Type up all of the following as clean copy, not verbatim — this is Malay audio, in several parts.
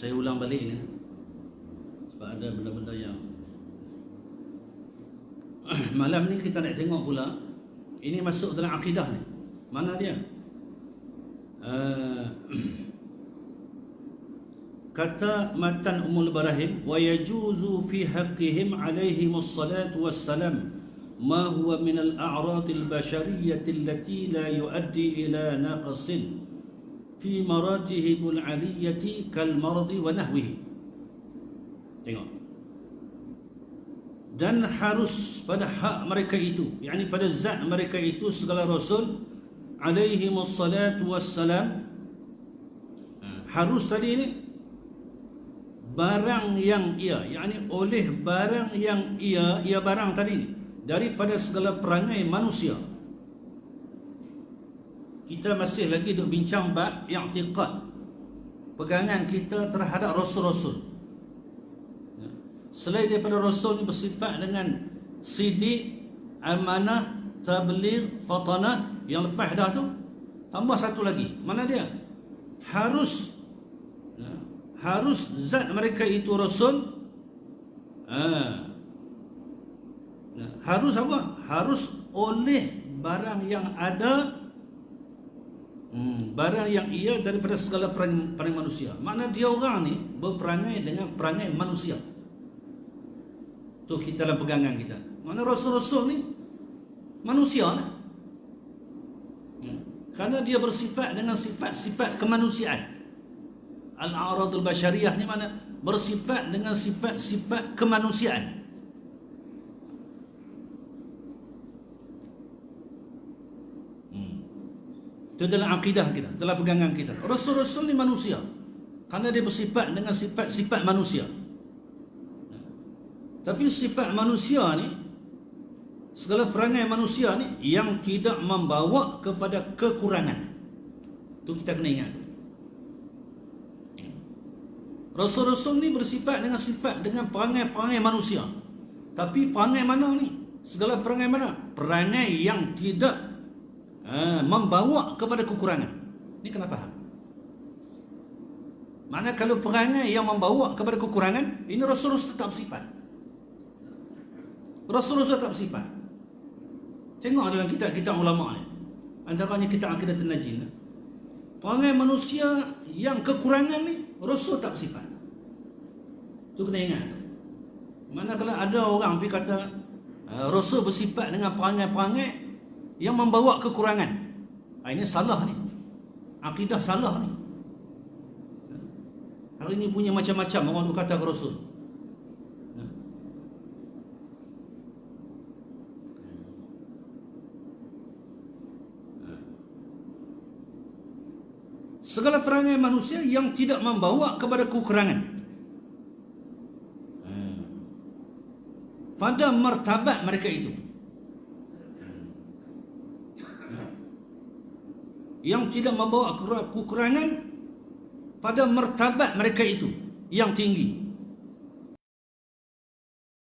Saya ulang balik ni sebab ada benda-benda yang malam ni kita nak tengok pula. Ini masuk dalam akidah ni. Mana dia? Kata matan Ummul Barahim, wa yajuzu fi haqqihim alaihimus salatu wassalam ma huwa min al-a'rad al-bashariyah allati la yuaddi ila naqsin fi maratihib al-'aliyyah kal marad wa nahwihi. Tengok. Dan harus pada hak mereka itu, yakni pada zat mereka itu segala rasul alaihimus salatu wassalam, harus tadi ni barang yang ia, yakni oleh barang yang ia barang tadi ni, daripada segala perangai manusia. Kita masih lagi duk bincang bab i'tiqad, pegangan kita terhadap rasul-rasul. Selain daripada rasul ni bersifat dengan sidik, amanah, tabligh, fatanah, yang lepas dah tu tambah satu lagi. Mana dia? Harus zat mereka itu rasul. Harus apa? Harus oleh barang yang ada, barang yang ia daripada segala perangai manusia. Makna dia orang ni berperangai dengan perangai manusia. Tu kita dalam pegangan kita. Mana rasul-rasul ni manusia lah. Kerana dia bersifat dengan sifat-sifat kemanusiaan. Al-a'rad al-bashariyah ni mana? Bersifat dengan sifat-sifat kemanusiaan. Itu dalam akidah kita, dalam pegangan kita. Rasul-rasul ni manusia. Kerana dia bersifat dengan sifat-sifat manusia. Tapi sifat manusia ni, segala perangai manusia ni yang tidak membawa kepada kekurangan. Itu kita kena ingat. Rasul-rasul ni bersifat dengan perangai-perangai manusia. Tapi perangai mana ni? Segala perangai mana? Perangai yang tidak membawa kepada kekurangan. Ini kena faham. Mana kalau perangai yang membawa kepada kekurangan, ini rasul-rasul tetap sifat. Rasul-rasul tak bersifat. Tengok dalam kitab-kitab ulama ni, antaranya kitab Aqidah An-Najin, perangai manusia yang kekurangan ni rasul tak bersifat. Tu kena ingat. Mana kalau ada orang pergi kata rasul bersifat dengan perangai-perangai yang membawa kekurangan, ini salah ni. Akidah salah ni. Hari ni punya macam-macam orang duk kata ke rasul. Segala perangai manusia yang tidak membawa kepada kekurangan pada martabat mereka itu, yang tidak membawa kekurangan pada martabat mereka itu yang tinggi,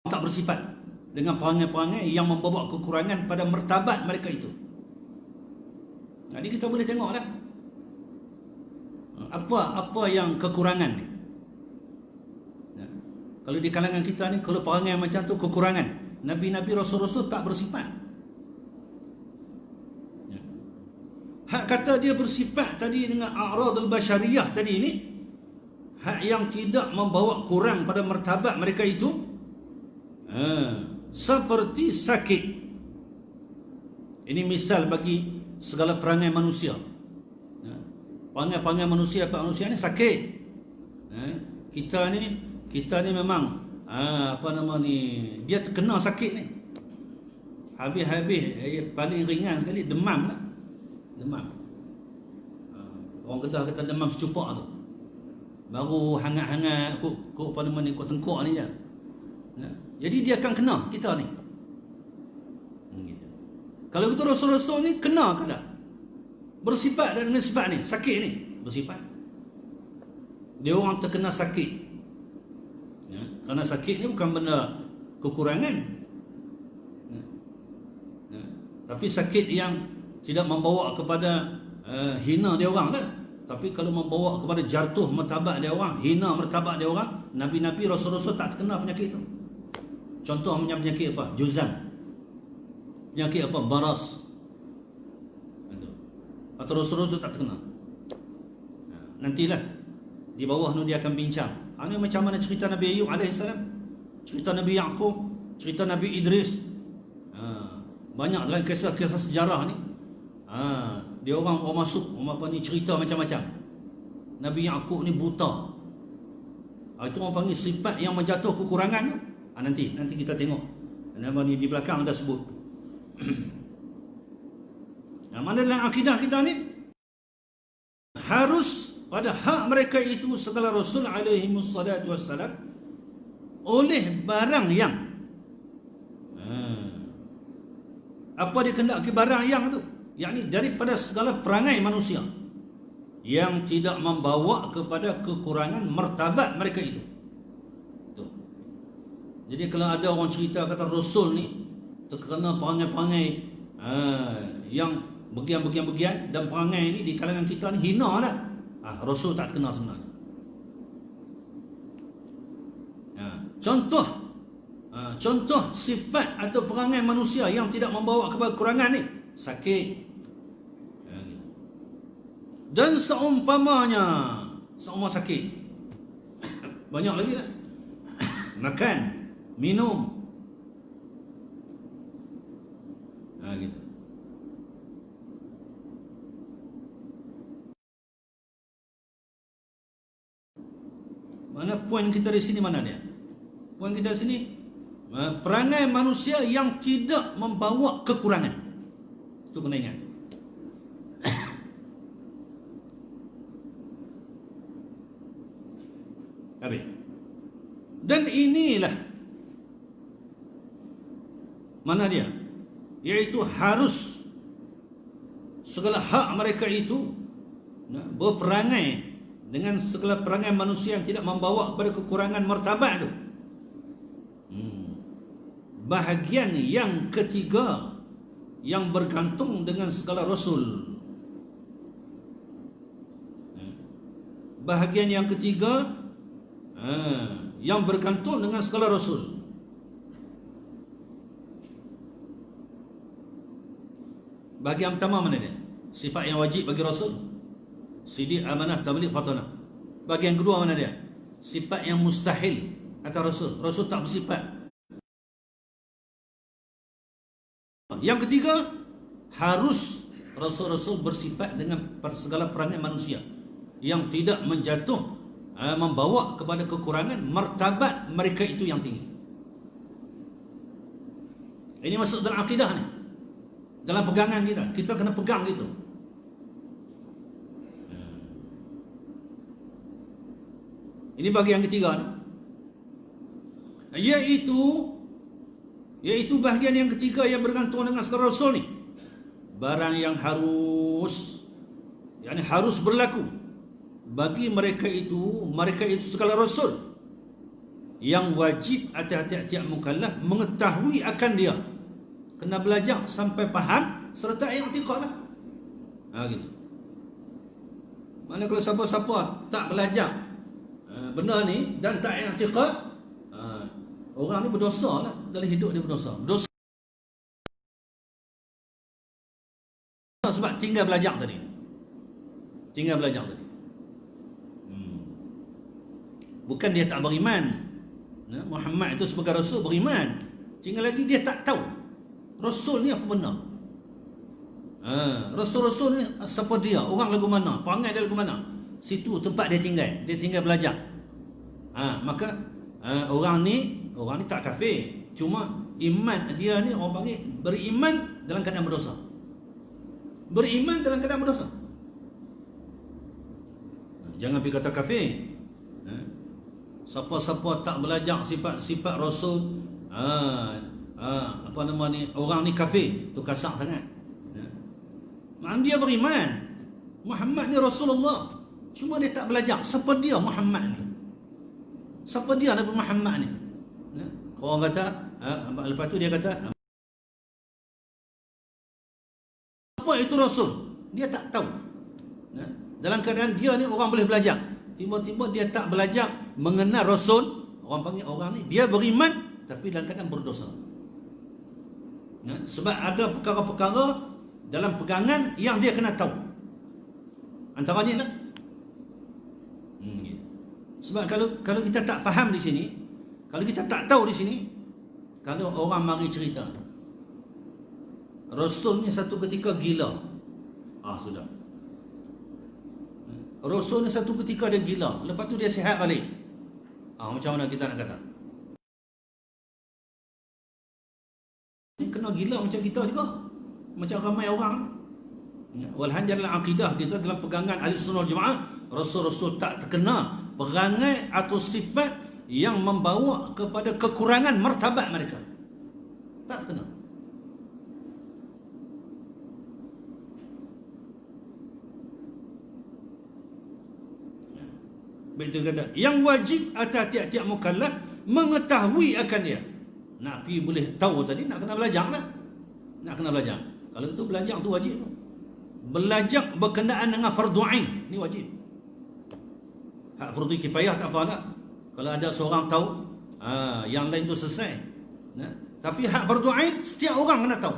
tak bersifat dengan perangai-perangai yang membawa kekurangan pada martabat mereka itu. Jadi kita boleh tengok dah apa yang kekurangan ni. Kalau di kalangan kita ni, kalau perangai macam tu kekurangan, Nabi-Nabi Rasul-Rasul tak bersifat. Hak kata dia bersifat tadi dengan a'rad al-bashariyah tadi ni, hak yang tidak membawa kurang pada martabat mereka itu, seperti sakit. Ini misal bagi segala perangai manusia. Perangai-perangai manusia ni sakit. Kita ni memang dia terkena sakit ni. Habis-habis paling ringan sekali demam lah. Demam. Orang Kedah kata demam secupak tu. Baru hangat-hangat kok tengkok ni je. Jadi dia akan kena kita ni. Kalau kita rasul-rasul ni kena ke tak? Bersifat dengan sifat ni, sakit ni, bersifat. Dia orang terkena sakit. Kerana sakit ni bukan benda kekurangan. Tapi sakit yang tidak membawa kepada hina dia orang dah. Tapi kalau membawa kepada jatuh martabat dia orang, hina martabat dia orang, Nabi-Nabi, Rasul-Rasul tak terkena penyakit itu. Contoh penyakit apa? Juzam. Penyakit apa? Baras. Atau Rasul-Rasul tak terkena. Nantilah di bawah ni dia akan bincang. Ini macam mana cerita Nabi Ayub AS, cerita Nabi Yaqub, cerita Nabi Idris. Banyak dalam kisah-kisah sejarah ni. Dia orang masuk apa ni, cerita macam-macam. Nabi Yaqub ni buta. Itu orang panggil sifat yang menjatuh kekurangan tu. Nanti kita tengok. Nama ni di belakang dah sebut. Mana dalam akidah kita ni harus pada hak mereka itu segala Rasul alaihi wassalatu wassalam oleh barang yang apa dikehendaki barang yang tu, yakni daripada segala perangai manusia yang tidak membawa kepada kekurangan martabat mereka itu. Tu. Jadi kalau ada orang cerita kata Rasul ni terkena perangai-perangai yang bagian-bagian dan perangai ni di kalangan kita ni hina lah. Rasul tak kena sebenarnya. Contoh sifat atau perangai manusia yang tidak membawa kepada kekurangan ni, sakit. Dan seumpamanya sakit. Banyak lagi tak? Makan, minum. Gitu. Mana poin kita di sini, mana dia? Poin kita di sini, perangai manusia yang tidak membawa kekurangan. Itu kena ingat. Habis. Dan inilah mana dia? Iaitu harus segala hak mereka itu berperangai dengan segala perangai manusia yang tidak membawa kepada kekurangan martabat itu. Bahagian yang ketiga yang bergantung dengan segala Rasul. Bahagian yang ketiga yang bergantung dengan segala Rasul. Bahagian pertama mana dia? Sifat yang wajib bagi Rasul. Sidik, amanah, tabligh, fatanah. Bahagian kedua mana dia? Sifat yang mustahil atas Rasul. Rasul tak bersifat. Yang ketiga, harus Rasul-Rasul bersifat dengan segala perangai manusia yang tidak membawa kepada kekurangan martabat mereka itu yang tinggi. Ini masuk dalam akidah ni, dalam pegangan kita. Kita kena pegang gitu. Ini bagi yang ketiga ni. Iaitu bahagian yang ketiga yang bergantung dengan segala Rasul ni. Barang yang harus berlaku bagi mereka itu segala Rasul, yang wajib atas tiap-tiap mukallaf mengetahui akan dia. Kena belajar sampai faham serta i'tiqad lah. Gitu. Mana kalau siapa-siapa tak belajar benda ni dan tak i'tiqad, orang ni berdosa lah. Dalam hidup dia berdosa. Sebab tinggal belajar tadi. Bukan dia tak beriman. Muhammad itu sebagai Rasul beriman. Tinggal lagi dia tak tahu Rasul ni apa benda. Rasul-Rasul ni siapa dia, orang lagu mana, perangai dia lagu mana. Situ tempat dia tinggal belajar. Maka orang ni tak kafir, cuma iman dia ni orang panggil beriman dalam keadaan berdosa. Jangan pergi kata kafir. Siapa-siapa tak belajar sifat-sifat Rasul, orang ni kafir, tu kasar sangat. Dia beriman Muhammad ni Rasulullah, cuma dia tak belajar siapa dia Muhammad ni, siapa dia Nabi Muhammad ni. Orang kata, lepas tu dia kata apa itu Rasul, dia tak tahu. dalam keadaan dia ni orang boleh belajar, tiba-tiba dia tak belajar mengenal Rasul, orang panggil orang ni dia beriman tapi dalam keadaan berdosa. Sebab ada perkara-perkara dalam pegangan yang dia kena tahu. Antaranya sebab kalau kita tak faham di sini, kalau kita tak tahu di sini, kalau orang mari cerita Rasul ni satu ketika gila, sudah. Rasul ni satu ketika dia gila, lepas tu dia sihat balik. Macam mana kita nak kata? Ni kena gila macam kita juga, macam ramai orang. Walhasil dalam akidah kita, dalam pegangan Ahlussunnah wal Jamaah, Rasul-Rasul tak terkena perangai atau sifat yang membawa kepada kekurangan martabat mereka. Tak terkena. Betul kata, yang wajib atas tiap-tiap mukallaf mengetahui akan dia. Nak pergi boleh tahu tadi, nak kena belajar lah. Nak kena belajar. Kalau itu belajar tu wajib. Belajar berkenaan dengan fardu ain, ni wajib. Hak fardu kifayah tak apa lah. Kalau ada seorang tahu, yang lain tu selesai. Tapi hak fardu ain setiap orang kena tahu.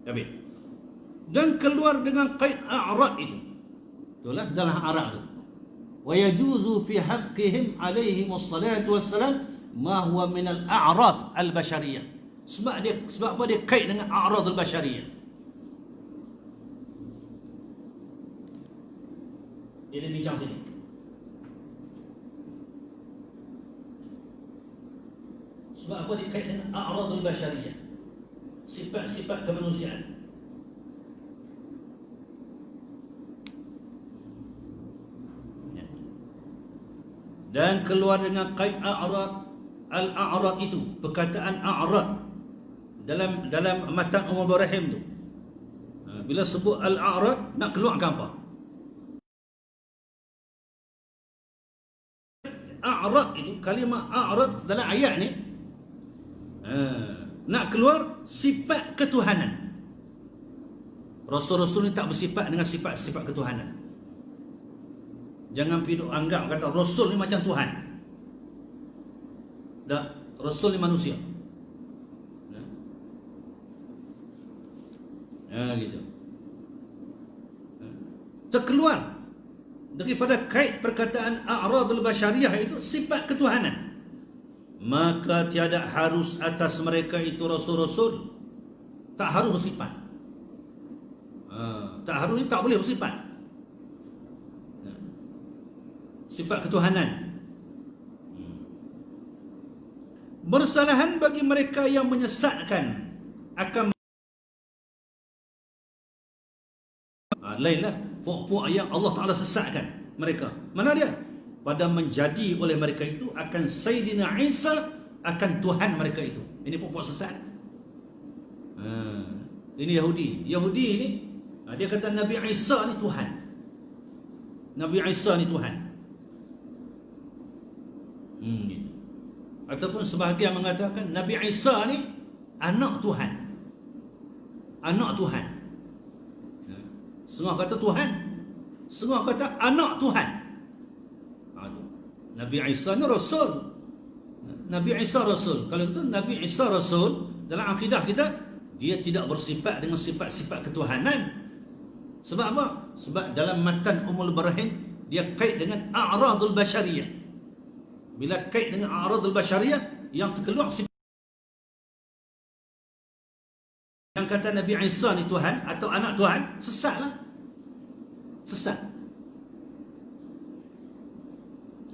Habis. Dan keluar dengan qaid a'rad itu. Itulah dalam a'rad tu. Wa yajuzu fi haqqihim alaihim wassalatu wassalam ma huwa min al-a'rad al-bashariyah. Sebab apa dia kait dengan a'rad al-bashariyah? Dia bincang sini. Sebab apa dia kait dengan a'rad al-bashariyah? Sifat-sifat kemanusiaan. Dan keluar dengan qaid a'rad, al-a'rad itu, perkataan a'rad dalam matan Ummul Barahim tu. Bila sebut al-a'rad, nak keluarkan apa? A'rad itu, kalimah a'rad dalam ayat ni, nak keluar sifat ketuhanan. Rasul-Rasul ni tak bersifat dengan sifat-sifat ketuhanan. Jangan pergi anggap kata Rasul ni macam Tuhan. Tak, Rasul ni manusia. Gitu. Terkeluar daripada kait perkataan a'radul basyariyah itu sifat ketuhanan. Maka tiada harus atas mereka itu Rasul-Rasul. Tak harus bersifat. Tak harus, tak boleh bersifat sifat ketuhanan. Bersalahan bagi mereka yang menyesatkan akan lainlah puak-puak yang Allah Ta'ala sesatkan mereka. Mana dia? Pada menjadi oleh mereka itu akan Sayyidina Isa akan Tuhan mereka itu. Ini puak-puak sesat. Ini Yahudi. Yahudi ini dia kata Nabi Isa ni Tuhan. Nabi Isa ni Tuhan. Ataupun sebahagian mengatakan Nabi Isa ni anak Tuhan. Anak Tuhan. Setengah kata Tuhan, setengah kata anak Tuhan. Nabi Isa ni Rasul. Nabi Isa Rasul. Kalau itu Nabi Isa Rasul, dalam akidah kita, dia tidak bersifat dengan sifat-sifat ketuhanan. Sebab apa? Sebab dalam matan Ummul Barahim, dia kait dengan a'radul basyariyah. Bila kait dengan a'radul basyariyah, yang terkeluar sifat yang kata Nabi Isa ni Tuhan atau anak Tuhan, sesatlah. Sesat.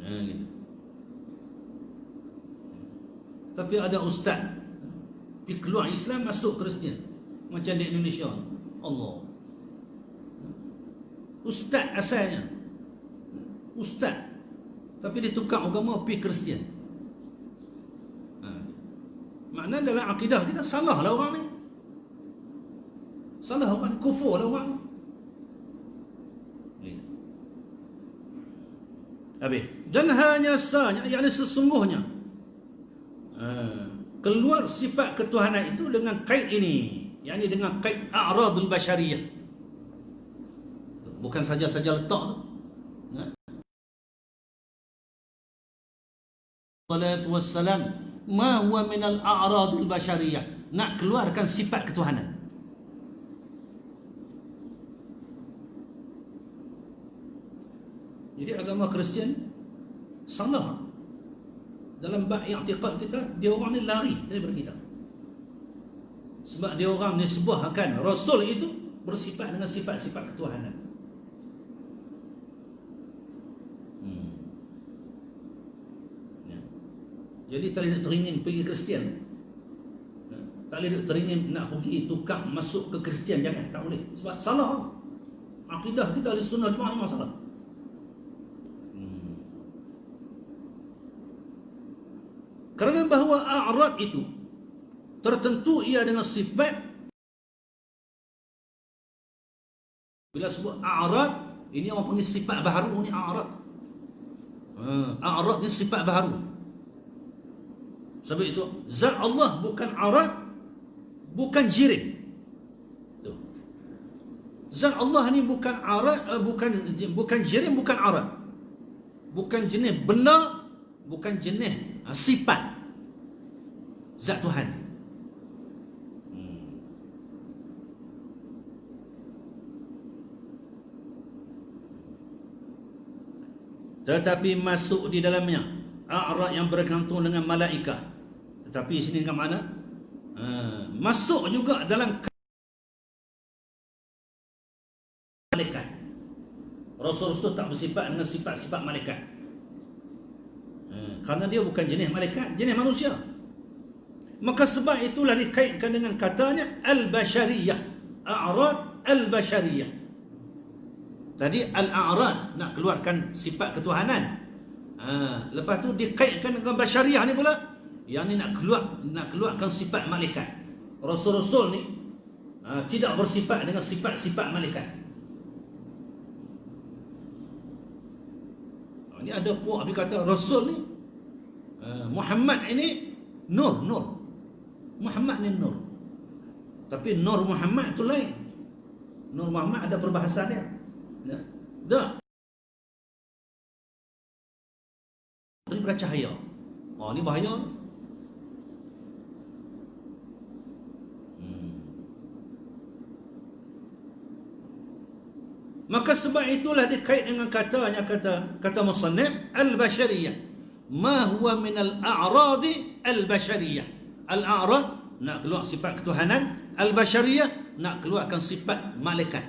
Gitu. Tapi ada ustaz pergi keluar Islam masuk Kristian, macam di Indonesia. Allah. Ustaz asalnya. Ustaz. Tapi dia tukar agama pergi Kristian. Makna dalam akidah kita salah lah orang ni. Salah orang ni, kufur lah orang ni. Habis. Dan hanya sahnya, yakni sesungguhnya keluar sifat ketuhanan itu dengan kait ini, yakni dengan kait a'radul basyariyah. Bukan saja-saja letak tu. Salatu wassalam ma huwa minal a'radil basyariyah, nak keluarkan sifat ketuhanan. Jadi agama Kristian salah dalam bab i'tiqad kita. Dia orang ni lari daripada kita, sebab dia orang nisbahkan Rasul itu bersifat dengan sifat-sifat ketuhanan. Jadi tak boleh teringin pergi Kristian, tak boleh teringin nak pergi tukar masuk ke Kristian, jangan, tak boleh, sebab salah. Akidah kita Ahli Sunnah Jemaah memang salah. Kerana bahawa a'rad itu tertentu ia dengan sifat. Bila sebut a'rad, ini orang panggil sifat baharu ni a'rad. A'rad ni sifat baharu. Sebab itu zat Allah bukan arad, bukan jirim. Tu. Zat Allah ni bukan arad, bukan jirim, bukan arad. Bukan jenis benda, bukan jenis sifat zat Tuhan. Tetapi masuk di dalamnya a'rad yang bergantung dengan malaikat. Tetapi sini dengan mana? Masuk juga dalam malaikat. Rasul-Rasul tak bersifat dengan sifat-sifat malaikat. Kerana dia bukan jenis malaikat, jenis manusia. Maka sebab itulah dikaitkan dengan katanya al-bashariyah. A'rad al-bashariyah. Tadi al-a'rad nak keluarkan sifat ketuhanan. Lepas tu dikaitkan dengan basyariah ni pula, yang ni nak keluarkan sifat malaikat. Rasul-Rasul ni tidak bersifat dengan sifat-sifat malaikat. Ini ada puak dia kata Rasul ni Muhammad ini nur. Muhammad ni nur. Tapi nur Muhammad tu lain. Nur Muhammad ada perbahasan dia. Tak. Daripada cahaya. Ni bahaya. Maka sebab itulah dikait dengan kata musannif al-bashariyah. Ma huwa min al-a'radi al-bashariyah. Al-a'rad nak keluar sifat ketuhanan, al-bashariyah nak keluarkan sifat malaikat.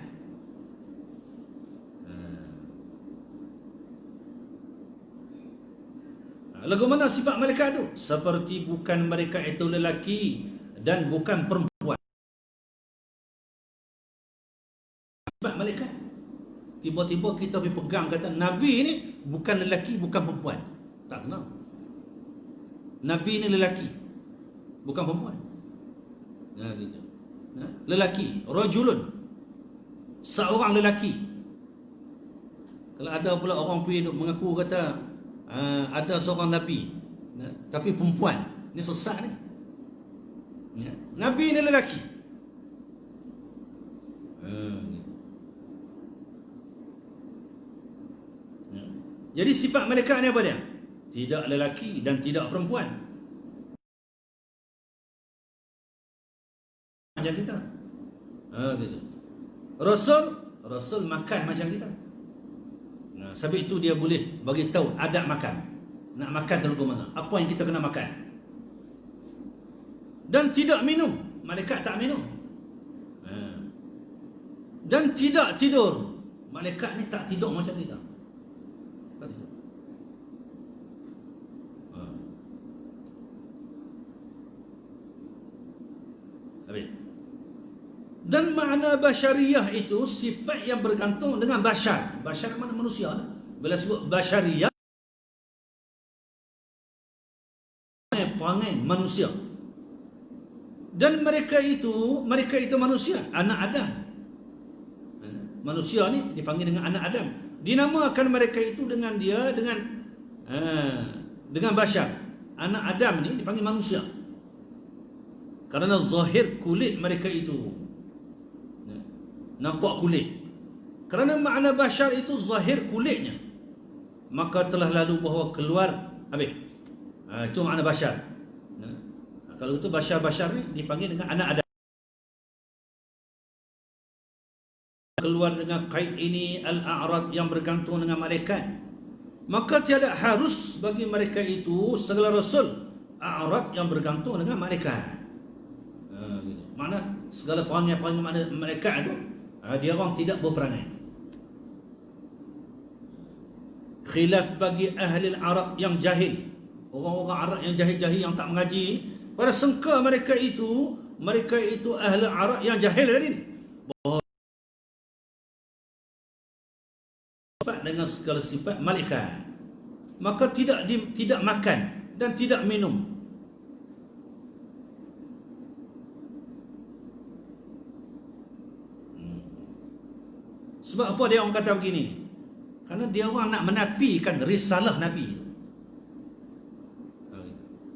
Lagu mana sifat malaikat itu? Seperti bukan mereka itu lelaki dan bukan perempuan. Sifat malaikat. Tiba-tiba kita pergi pegang kata Nabi ni bukan lelaki, bukan perempuan. Tak kenal. Nabi ni lelaki, bukan perempuan. Gitu. Lelaki, rajulun, seorang lelaki. Kalau ada pula orang pergi mengaku kata ada seorang Nabi, tapi perempuan, ni sesat ni. Nabi ni lelaki. Jadi sifat malaikat ni apa dia? Tidak lelaki dan tidak perempuan. Macam kita. Gitu. Rasul makan macam kita. Sebab itu dia boleh bagi tahu adab makan. Nak makan terlalu mana? Apa yang kita kena makan? Dan tidak minum. Malaikat tak minum. Dan tidak tidur. Malaikat ni tak tidur macam kita. Dan makna basyariyah itu sifat yang bergantung dengan bashar. Bashar mana manusia. Bila sebut basyariyah, perangai manusia. Dan mereka itu manusia, anak Adam. Manusia ni dipanggil dengan anak Adam. Dinamakan mereka itu dengan bashar. Anak Adam ni dipanggil manusia. Kerana zahir kulit mereka itu, nampak kulit. Kerana makna bashar itu zahir kulitnya, maka telah lalu bahawa keluar habis. Itu makna bashar. Kalau itu bashar ni dipanggil dengan anak Adam. Keluar dengan kait ini al-a'rad yang bergantung dengan malaikat, maka tiada harus bagi mereka itu segala rasul a'rad yang bergantung dengan malaikat. Gitu. Mana segala perangai-perangai malaikat itu dia orang tidak berperangai. Khilaf bagi ahli Arab yang jahil, orang-orang Arab yang jahil-jahil yang tak mengaji, pada sangka mereka itu ahli Arab yang jahil tadi ni, dengan segala sifat malaikat, maka tidak makan dan tidak minum. Sebab apa dia orang kata begini? Kerana dia orang nak menafikan risalah Nabi.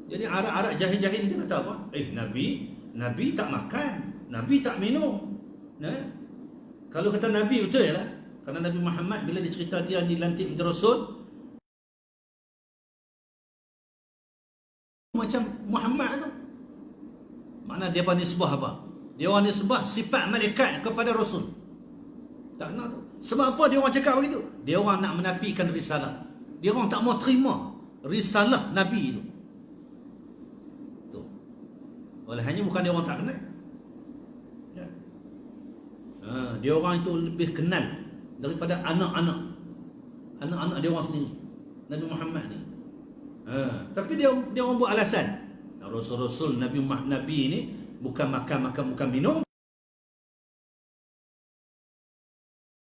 Jadi Arab jahil-jahil dia kata apa? Nabi tak makan, Nabi tak minum. Kalau kata Nabi betul lah. Kerana Nabi Muhammad bila dicerita dia dilantik menjadi Rasul, macam Muhammad tu. Makna dia nisbah apa? Dia orang nisbah sifat malaikat kepada Rasul. Tak kena tu. Sebab apa dia orang cakap begitu? Dia orang nak menafikan risalah. Dia orang tak mau terima risalah Nabi itu. Tu. Olehnya bukan dia orang tak kenal. Ya. Dia orang itu lebih kenal daripada anak-anak dia orang sendiri, Nabi Muhammad ni. Tapi dia orang buat alasan. Rasul-rasul Nabi ini bukan makan, bukan minum.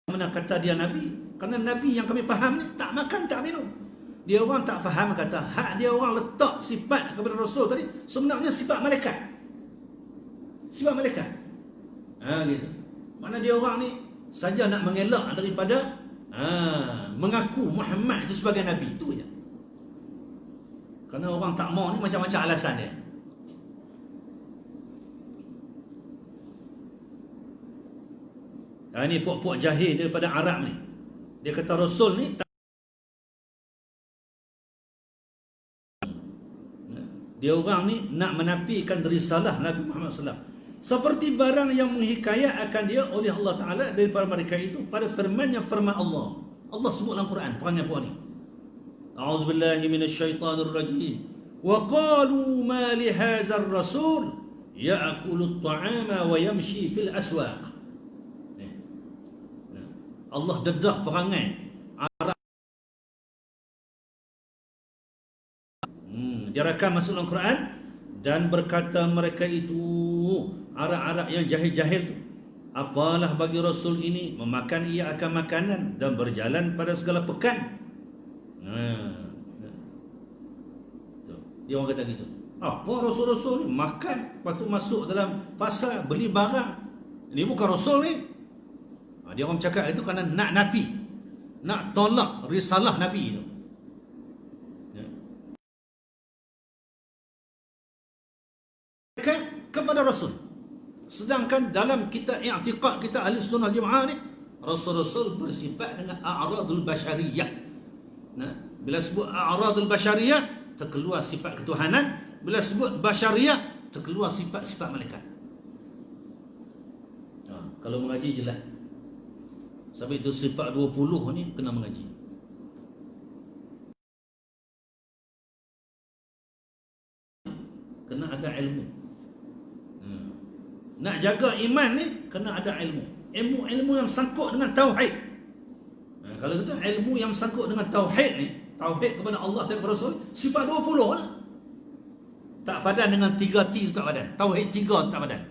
Mana kata dia Nabi? Kerana Nabi yang kami faham ni tak makan, tak minum. Dia orang tak faham kata hak dia orang letak sifat kepada Rasul tadi sebenarnya sifat malaikat. Sifat malaikat. Gitu. Mana dia orang ni saja nak mengelak daripada mengaku Muhammad itu sebagai Nabi. Itu je. Kerana orang tak mau ni macam-macam alasan dia. Ini puak-puak jahil daripada Arab ni. Dia kata Rasul ni dia orang ni nak menafikan risalah Nabi Muhammad SAW. Seperti barang yang menghikayat akan dia oleh Allah Ta'ala daripada mereka itu pada firman-Nya, firman Allah. Allah sebut dalam Quran perangai puak ni. A'udzubillahi minasyaitanir rajim. Wa qalu ma li hadzal rasul ya'kulu at-ta'ama wa yamshi fil aswaq. Allah dedah perangai Arab. Dia rakam masuk dalam Quran dan berkata mereka itu Arab-Arab yang jahil-jahil tu, apalah bagi Rasul ini memakan ia akan makanan dan berjalan pada segala pekan. Dia orang kata gitu. Apa Rasul-Rasul ni makan, lepas tu masuk dalam pasar beli barang. Ini bukan Rasul ni. Dia orang cakap itu kerana nak nafi, nak tolak risalah Nabi itu. Kepada Rasul. Sedangkan dalam kita i'tiqad kita ahli sunnah jemaah ni, Rasul-Rasul bersifat dengan a'radul basyariyah. Bila sebut a'radul basyariyah, terkeluar sifat ketuhanan. Bila sebut basyariyah, terkeluar sifat-sifat malaikat. Kalau mengaji jelas. Sebab itu sifat 20 ni kena mengaji. Kena ada ilmu. Nak jaga iman ni kena ada ilmu. Ilmu yang sangkut dengan tauhid. Kalau kata ilmu yang sangkut dengan tauhid ni, tauhid kepada Allah dan Rasul, sifat 20 lah. Tak padan dengan 3 T tu tak padan. Tauhid 3 tu tak padan.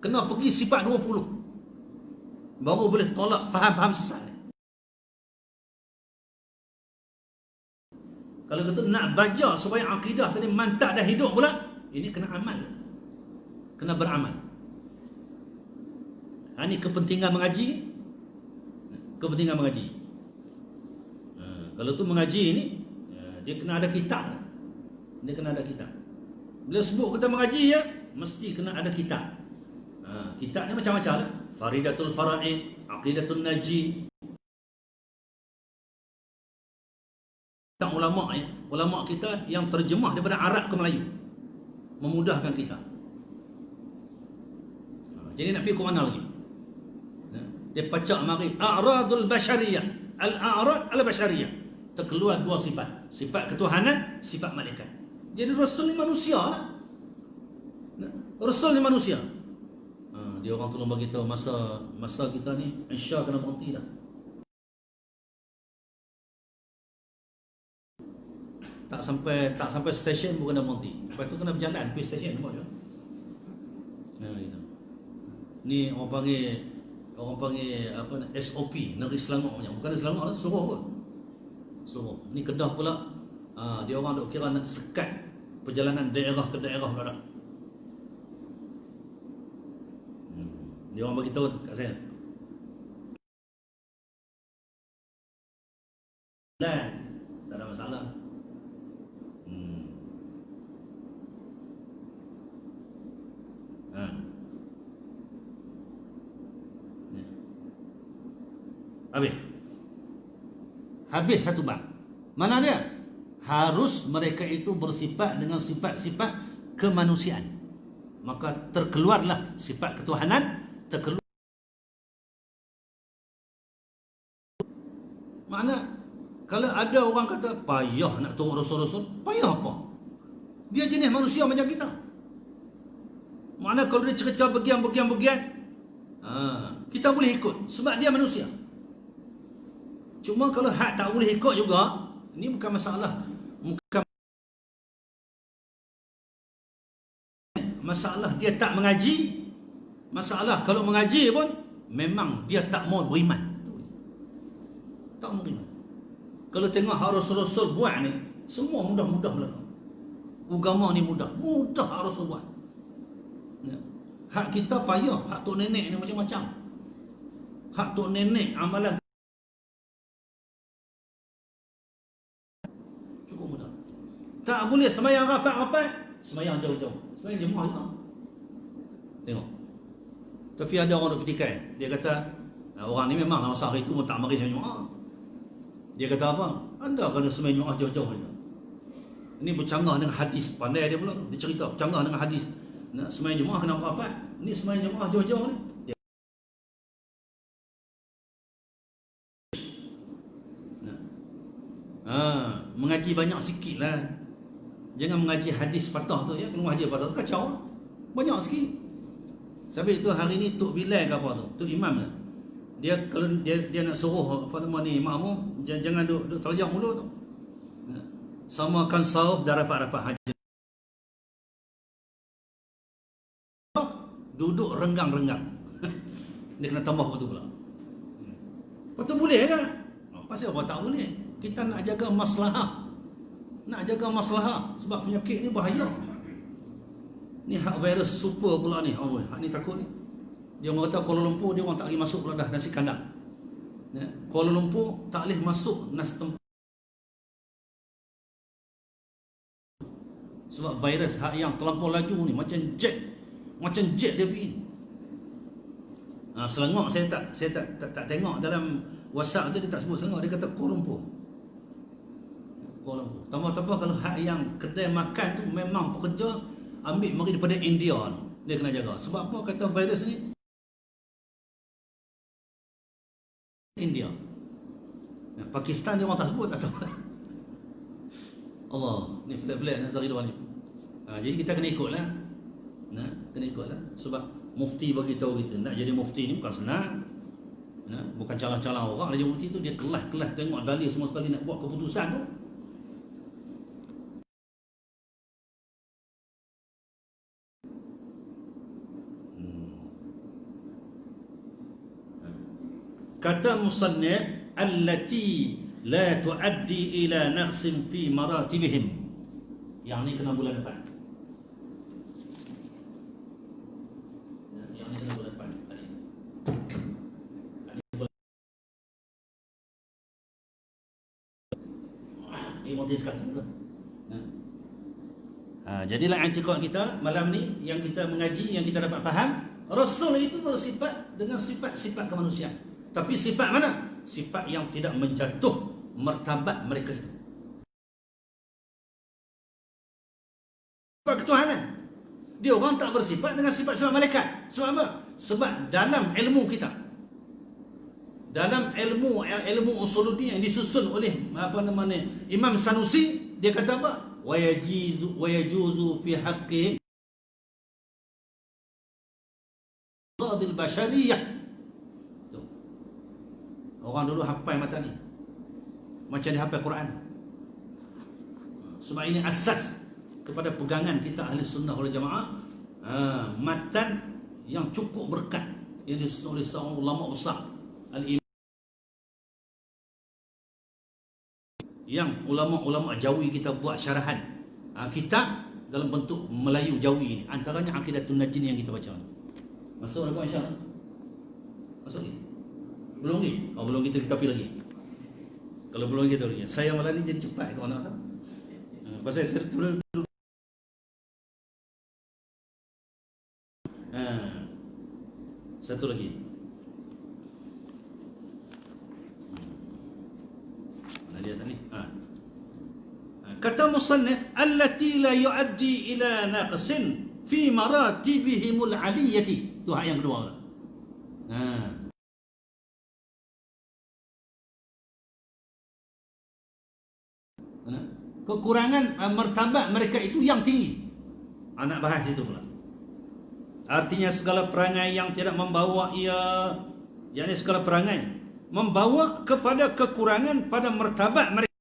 Kena pergi sifat 20. Baru boleh tolak faham-faham sesat. Kalau kata nak baca supaya akidah tadi mantap dah hidup pula, ini kena amal. Kena beramal. Ini kepentingan mengaji. Kepentingan mengaji. Kalau tu mengaji ni, dia kena ada kitab. Dia kena ada kitab. Bila sebut kita mengaji ya, mesti kena ada kitab. Kitab ni macam-macam lah. Faridatul Fara'id, Aqidatul Naji. Ulama kita yang terjemah daripada Arab ke Melayu, memudahkan kita. Jadi nak pergi ke mana lagi? Dia pacak mari a'radul basyariyah, al-a'rad al-basyariyah. Terkeluar dua sifat, sifat ketuhanan, sifat malaikat. Jadi Rasul ni manusia lah. Rasul ni manusia. Dia orang tolong bagi tahu masa kita ni Isya kena berhenti dah. Tak sampai stesen pun kena berhenti. Lepas tu kena berjalan pergi stesen buat je. Gitu. Ni orang panggil apa, SOP Negeri Selangor punya. Bukan Selangor lah, seluruh pun. Seluruh. Ni Kedah pula. Dia orang duk kira nak sekat perjalanan daerah ke daerah pula dah. Dia orang bagi tahu kat saya. Dan tak ada masalah. Habis satu bab. Mana dia? Harus mereka itu bersifat dengan sifat-sifat kemanusiaan. Maka terkeluarlah sifat ketuhanan, terkeluar. Mana kalau ada orang kata payah nak turun Rasul-Rasul, payah apa? Dia jenis manusia macam kita. Mana kalau dia cerita bagian, kita boleh ikut sebab dia manusia. Cuma kalau hak tak boleh ikut juga, ini bukan masalah dia tak mengaji. Masalah kalau mengaji pun memang dia tak mau beriman. Tak mau beriman. Kalau tengok Rasul-Rasul buat ni, semua mudah-mudah belaka. Agama ni mudah Rasul buat. Hak kita payah, hak tok nenek ni macam-macam. Hak tok nenek amalan cukup mudah. Tak boleh semayang rapat-rapat, semayang jauh-jauh. Semayang jemaah juga. Tengok. Tapi ada orang duk petikai. Dia kata, orang ni memang masa hari tu pun tak mari semayang jemaah. Dia kata apa? Anda kena semayang jemaah jauh-jauh je. Ini bercanggah dengan hadis. Pandai dia pula. Dia cerita bercanggah dengan hadis. Nak semayang jemaah kena rapat. Ini semayang jemaah jauh-jauh ni. Mengaji banyak sikit lah. Jangan mengaji hadis patah tu ya. Kena mengaji patah tu kacau. Banyak sikit. Sebab itu hari ni Tok Bilal ke apa tu, Tok Imam ke, dia kalau dia nak suruh apa nama ni makmum, jangan duk terjak mulut tu. Samakan sauf dan rapat-rapat haji. Duduk renggang-renggang. Dia kena tambah betul pula. Lepas tu boleh kan? Pasal apa tak boleh? Kita nak jaga maslahah. Nak jaga maslahah. Sebab penyakit ni bahaya. Ni hak virus super pula ni. Hak ni takut ni. Dia orang kata Kuala Lumpur, dia orang tak boleh masuk pula dah nasi kandang. Ya? Kuala Lumpur tak boleh masuk nasi tempat. Sebab virus hak yang terlampau laju ni macam jet dia pergi. Selangor saya tak tengok dalam WhatsApp tu, dia tak sebut Selangor, dia kata Kuala Lumpur. Tambah-tambah kalau hak yang kedai makan tu memang pekerja ambil mari daripada India tu, dia kena jaga. Sebab apa kata virus ni India. Pakistan dia orang tak sebut, tak tahu. Allah, ni pelik-pelik Nazari Ridwan ni. Jadi kita kena ikutlah. Kena ikutlah. Sebab mufti bagi tahu kita, nak jadi mufti ni bukan senang. Bukan calang-calang orang nak jadi mufti tu, dia kelas-kelas tengok dalil semua sekali nak buat keputusan tu. Kata musannif, allati la tuaddi ila naqsin fi maratibihim. Yang ni kena bulan depan. Yang ni kena bulan depan. Ini mau cakap tu. Jadilah i'tiqad kita malam ni yang kita mengaji, yang kita dapat faham, Rasul itu bersifat dengan sifat-sifat kemanusiaan. Tapi sifat mana? Sifat yang tidak menjatuh martabat mereka itu. Sifat ketuhanan. Dia orang tak bersifat dengan sifat-sifat malaikat. Sebab apa? Sebab dalam ilmu kita, dalam ilmu usuluddin yang disusun oleh Imam Sanusi, dia kata apa? Wayajuzu fi haqqihim radil bashariyah. Orang dulu hafal mata ni macam dia hafal Quran. Sebab ini asas kepada pegangan kita ahli sunnah wal jamaah. Matan yang cukup berkat yang disusun oleh seorang ulama besar, yang ulama-ulama Jawi kita buat syarahan kitab dalam bentuk Melayu Jawi ni, antaranya Aqidatun Najin yang kita baca ni. Masuk dah insya-Allah. Masuk ni. Belum ni? Belum, kita pergi lagi. Kalau belum kita lagi. Saya malam ni jadi cepat kau nak tahu. Pasal saya turun dulu. Satu lagi. Mana dia sini? Kata musannif, allati la yuaddi ila naqsin fi maratibihimul aliyati. Itu hak yang kedua. Kekurangan martabat mereka itu yang tinggi. Anak bahas itu pula. Artinya segala perangai yang tidak membawa ia, yakni segala perangai membawa kepada kekurangan pada martabat mereka.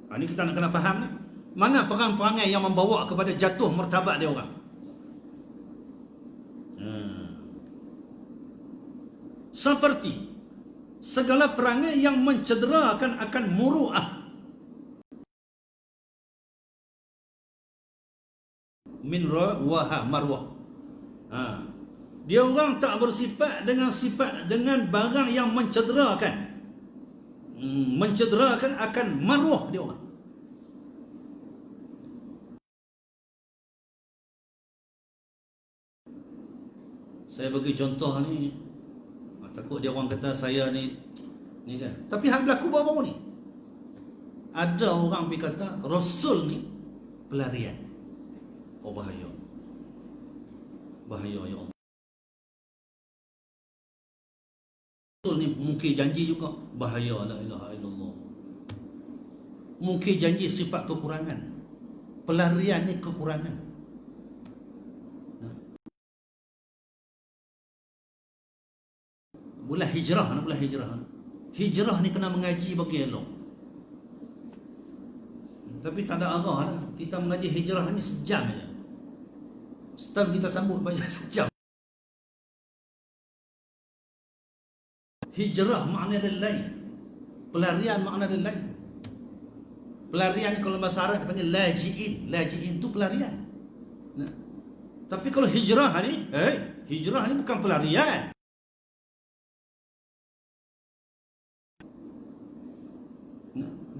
Ini kita nak kena faham ni. Mana perangai-perangai yang membawa kepada jatuh martabat dia orang? Seperti segala perangai yang mencederakan akan muru'ah, min rawaha marwah. Dia orang tak bersifat dengan barang yang mencederakan akan marwah dia orang. Saya bagi contoh ni, takut dia orang kata saya ni kan. Tapi hal berlaku baru-baru ni. Ada orang pergi kata Rasul ni pelarian. Bahaya. Bahaya ya Allah. Rasul ni mungkin janji juga. Bahaya, la ilaha illallah. Mungkin janji sifat kekurangan. Pelarian ni kekurangan. Bulan hijrah. Hijrah ni kena mengaji bagi elok. Tapi tak ada arah lah. Kita mengaji hijrah ni sejam saja. Setahun kita sambut baca sejam. Hijrah makna dia lain. Pelarian makna dia lain. Pelarian ni kalau bahasa Arab dipanggil laji'in. Laji'in tu pelarian. Tapi kalau hijrah ni, hijrah ni bukan pelarian.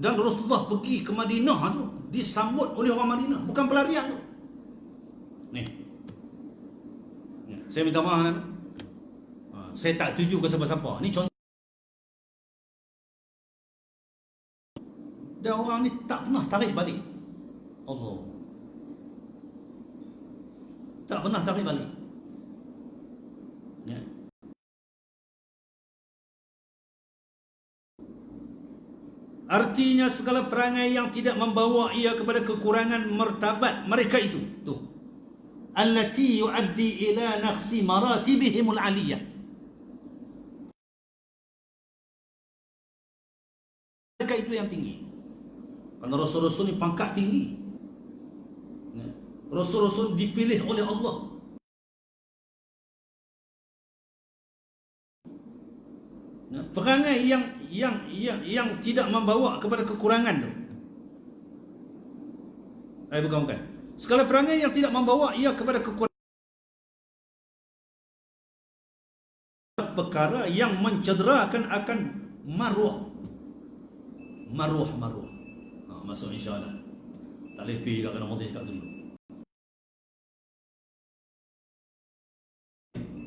Dan Rasulullah pergi ke Madinah tu disambut oleh orang Madinah, bukan pelarian tu. Ni. Saya minta maaf kan. Saya tak tuju ke siapa-siapa. Ni contoh. Dan orang ni tak pernah tarik balik. Allah. Tak pernah tarik balik. Ya. Artinya segala perangai yang tidak membawa ia kepada kekurangan martabat mereka itu. Tuh. Allati yuaddi ila naqsi maratibihimul aliyah. Mereka itu yang tinggi. Karena Rasul-Rasul ni pangkat tinggi. Rasul-Rasul dipilih oleh Allah. Perangai yang tidak membawa kepada kekurangan tu. Bukan. Segala perangai yang tidak membawa ia kepada kekurangan, perkara yang mencederakan akan maruah. masuk insya-Allah. Tak boleh pergi kat kena mati kat dulu.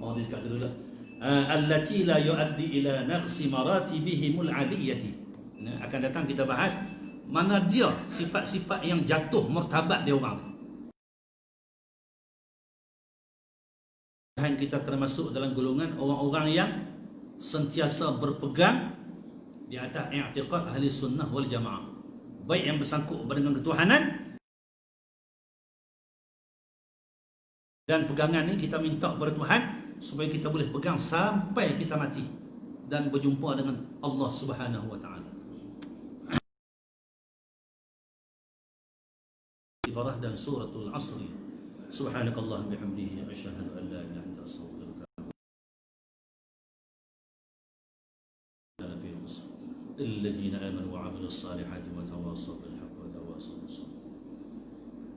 Mati kat dulu lah. Allati la yuaddi ila naqsi maratibihimul aliyati. Akan datang kita bahas mana dia sifat-sifat yang jatuh martabat dia orang. Dan kita termasuk dalam golongan orang-orang yang sentiasa berpegang di atas i'tiqad ahli sunnah wal jamaah, baik yang bersangkut dengan ketuhanan, dan pegangan ni kita minta kepada Tuhan supaya kita boleh pegang sampai kita mati dan berjumpa dengan Allah Subhanahu wa taala. Farah dan suratul Asr. Subhanakallah bihamdihi asyhadu an la ilaha illa anta astaghfiruka wa atubu ilaik. Allazina amanu wa 'amilus salihati wa tawassaw bil haqqi wa tawassaw bis sabr.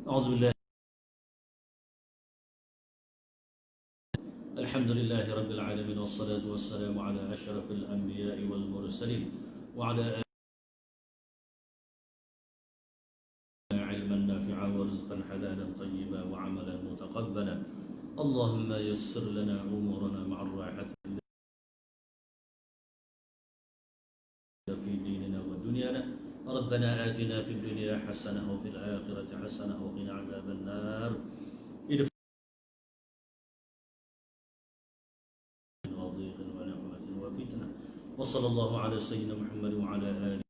A'udzu billahi. Alhamdulillahi rabbil alamin wassalatu wassalamu ala asyrafil anbiya'i wal mursalin wa ala ورزقا حلالا طيبا وعملا متقبلا اللهم يسر لنا امورنا مع الراحه في ديننا ودنيانا ربنا آتنا في الدنيا حسنه وفي الاخره حسنه وقنا عذاب النار وضيق ونقمه وفتنه وصلى الله على سيدنا محمد وعلى اله